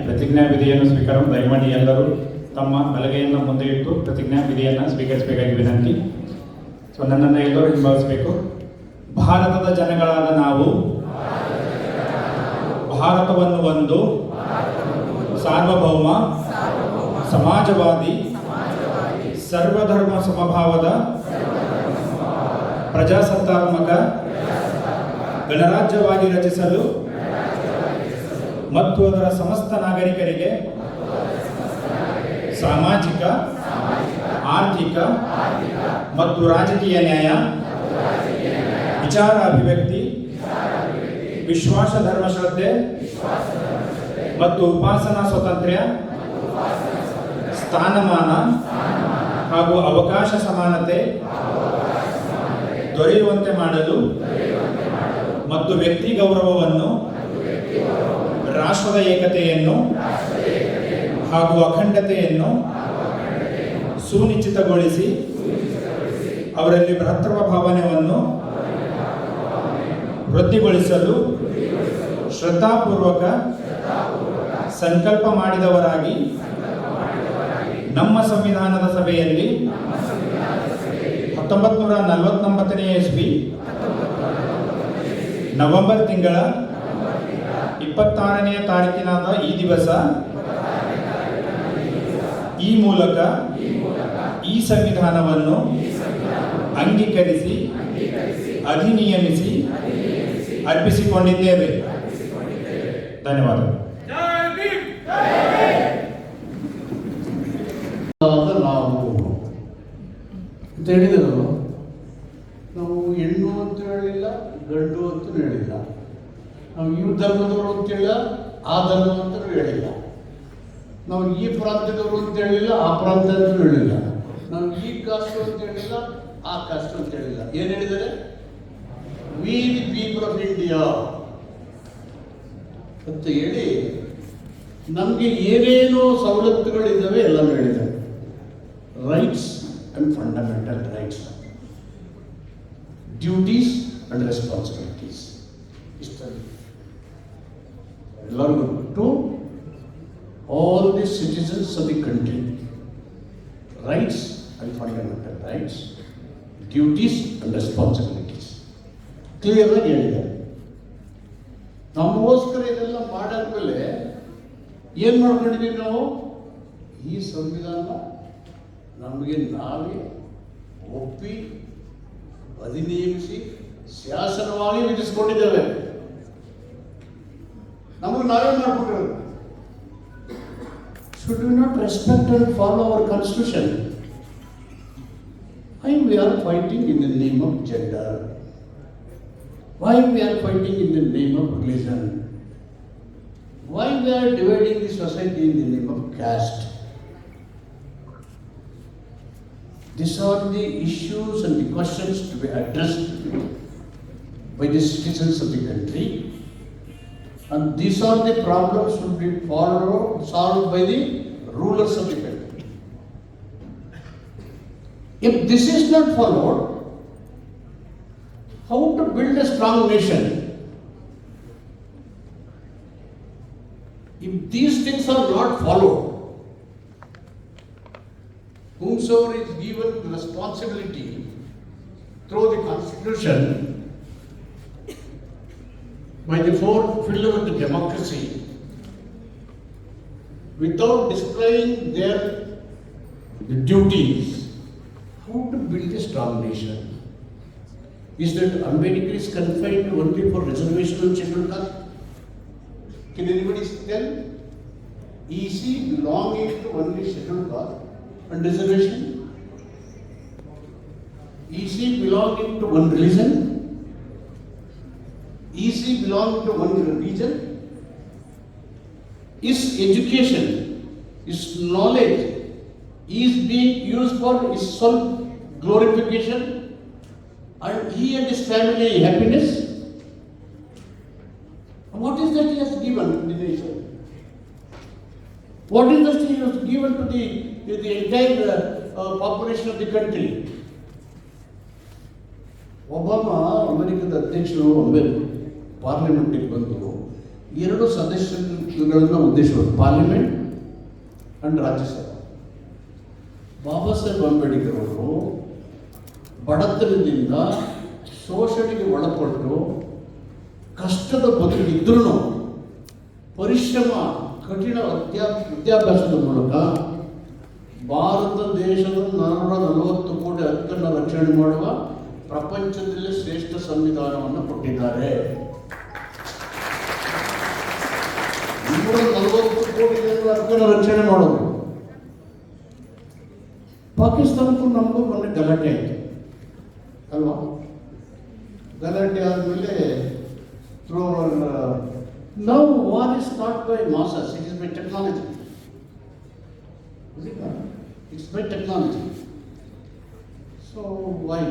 ಪ್ರತಿಜ್ಞಾ ವಿಧಿಯನ್ನು ಸ್ವೀಕಾರ ದಯಮಾಡಿ ಎಲ್ಲರೂ ತಮ್ಮ ಬಲಗೈಯನ್ನು ಮುಂದೆ ಇಟ್ಟು ಪ್ರತಿಜ್ಞಾ ವಿಧಿಯನ್ನು ಸ್ವೀಕರಿಸಬೇಕಾಗಿ ವಿನಂತಿ. ನನ್ನನ್ನು ಎಲ್ಲರೂ ಹಿಂಬಾಲಿಸಬೇಕು. ಭಾರತದ ಜನಗಳಾದ ನಾವು ಭಾರತವನ್ನು ಒಂದು ಸಾರ್ವಭೌಮ ಸಮಾಜವಾದಿ ಸರ್ವಧರ್ಮ ಸಮಭಾವದ ಪ್ರಜಾಸತ್ತಾತ್ಮಕ ಗಣರಾಜ್ಯವಾಗಿ ರಚಿಸಲು ಮತ್ತು ಅದರ ಸಮಸ್ತ ನಾಗರಿಕರಿಗೆ ಸಾಮಾಜಿಕ, ಆರ್ಥಿಕ ಮತ್ತು ರಾಜಕೀಯ ನ್ಯಾಯ, ವಿಚಾರ ಅಭಿವ್ಯಕ್ತಿ, ವಿಶ್ವಾಸ ಧರ್ಮಶ್ರದ್ಧೆ ಮತ್ತು ಉಪಾಸನಾ ಸ್ವಾತಂತ್ರ್ಯ, ಸ್ಥಾನಮಾನ ಹಾಗೂ ಅವಕಾಶ ಸಮಾನತೆ ದೊರೆಯುವಂತೆ ಮಾಡಲು ಮತ್ತು ವ್ಯಕ್ತಿ ಗೌರವವನ್ನು, ರಾಷ್ಟ್ರದ ಏಕತೆಯನ್ನು ಹಾಗೂ ಅಖಂಡತೆಯನ್ನು ಸುನಿಶ್ಚಿತಗೊಳಿಸಿ ಅವರಲ್ಲಿ ಭ್ರಾತೃತ್ವ ಭಾವನೆಯನ್ನು ವೃದ್ಧಿಗೊಳಿಸಲು ಶ್ರದ್ಧಾಪೂರ್ವಕ ಸಂಕಲ್ಪ ಮಾಡಿದವರಾಗಿ ನಮ್ಮ ಸಂವಿಧಾನದ ಸಭೆಯಲ್ಲಿ 1949ನೇ ಇಸ್ವಿ ನವೆಂಬರ್ ತಿಂಗಳ 26ನೇ ತಾರೀಕಿನಾದ ಈ ದಿವಸ ಈ ಮೂಲಕ ಈ ಸಂವಿಧಾನವನ್ನು ಅಂಗೀಕರಿಸಿ ಅಧಿನಿಯಮಿಸಿ ಅರ್ಪಿಸಿಕೊಂಡಿದ್ದೇವೆ. ಧನ್ಯವಾದಗಳು. ನಾವು ಅಂತ ಹೇಳಿದರು. ನಾವು ಹೆಣ್ಣು ಅಂತ ಹೇಳಿಲ್ಲ, ಗಂಡು ಅಂತ ಹೇಳಿಲ್ಲ, ನಾವು ಈ ಧರ್ಮದವರು ಅಂತ ಹೇಳಿಲ್ಲ, ಆ ಧರ್ಮ ಅಂತ ಹೇಳಿಲ್ಲ, ನಾವು ಈ ಪ್ರಾಂತ್ಯದವರು ಅಂತ ಹೇಳಿಲ್ಲ, ಆ ಪ್ರಾಂತ್ಯ ಅಂತ ಹೇಳಿಲ್ಲ, ನಾವು ಈ ಕಾಸ್ಟ್ ಅಂತ ಹೇಳಿಲ್ಲ, ಆ ಕಾಸ್ಟ್ ಅಂತ ಹೇಳಿಲ್ಲ. ಏನು ಹೇಳಿದ್ದಾರೆ? We the people of India ಅಂತ ಹೇಳಿ ನಮಗೆ ಏನೇನೋ ಸವಲತ್ತುಗಳಿದ್ದಾವೆ ಎಲ್ಲನೂ ಹೇಳಿದ್ದಾರೆ. Rights and fundamental rights, duties and responsibilities, ಇಷ್ಟಲ್ಲಿ ಎಲ್ಲರಿಗೂ to all the citizens of the country, rights and fundamental rights, duties and responsibilities. Clear ಆಗಿ ಹೇಳಿದ್ದಾರೆ. ನಮಗೋಸ್ಕರ ಇದೆಲ್ಲ ಮಾಡಾದ್ಮೇಲೆ ಏನು ಮಾಡ್ಕೊಂಡಿದ್ದೀವಿ ನಾವು? ಈ ಸಂವಿಧಾನ ನಮಗೆ ನಾವೇ ಒಪ್ಪಿ ಅಧಿನಿಯಮಿಸಿ ಶಾಸನವಾಗಿ ವಿಧಿಸಿಕೊಂಡಿದ್ದೇವೆ. ನಮಗೆ ನಾವೇ ಮಾಡ್ಕೊಂಡಿರೋದು. Should we not respect and follow our constitution? Why we are fighting in the name of gender? Why we are fighting in the name of religion? Why we are dividing the society in the name of caste? These are the issues and the questions to be addressed by the citizens of the country. And these are the problems should be solved by the rulers of the country. If this is not followed, how to build a strong nation? If these things are not followed, whomsoever is given the responsibility through the constitution by the fourth pillar of the democracy, without displaying their duties, how to build a strong nation? Is that Ambedkar is confined only for reservation and scheduled caste? Can anybody tell? Is he belonging to only scheduled caste and reservation? Is he belonging to one religion? Is he belonging to one region? Is education, is knowledge, is being used for his self glorification and he and his family happiness? What is that he has given to the nation? What is that he has given to the entire population of the country? Obama ಅಮೆರಿಕದ ಅಧ್ಯಕ್ಷರು ಪಾರ್ಲಿಮೆಂಟಿಗೆ ಬಂದು 2 ಸದಸ್ಯರುಗಳನ್ನು ಉದ್ದೇಶಿಸಿದರು, parliament and Rajya Sabha. Baba Saheb Ambedkar ಅವರು ಬಡತನದಿಂದ ಶೋಷಣೆಗೆ ಒಳಪಟ್ಟು ಕಷ್ಟದ ಬದುಕಿದ್ರೂ ಪರಿಶ್ರಮ, ಕಠಿಣ ವಿದ್ಯಾಭ್ಯಾಸದ ಮೂಲಕ ಭಾರತ ದೇಶದ 140 ಕೋಟಿ ಹಕ್ಕನ್ನು ರಕ್ಷಣೆ ಮಾಡುವ ಪ್ರಪಂಚದಲ್ಲೇ ಶ್ರೇಷ್ಠ ಸಂವಿಧಾನವನ್ನು ಕೊಟ್ಟಿದ್ದಾರೆ. 140 ಕೋಟಿ ಜನರ ಹಕ್ಕನ್ನು ರಕ್ಷಣೆ ಮಾಡೋದು. ಪಾಕಿಸ್ತಾನಕ್ಕೂ ನಮಗೂ ಮೊನ್ನೆ ಗಲಾಟೆ ಆಯಿತು ಅಲ್ವಾ? ಗಲಾಟೆ ಆದಮೇಲೆ now war is not by masses, it is by technology. Is it not? It's by technology. So why?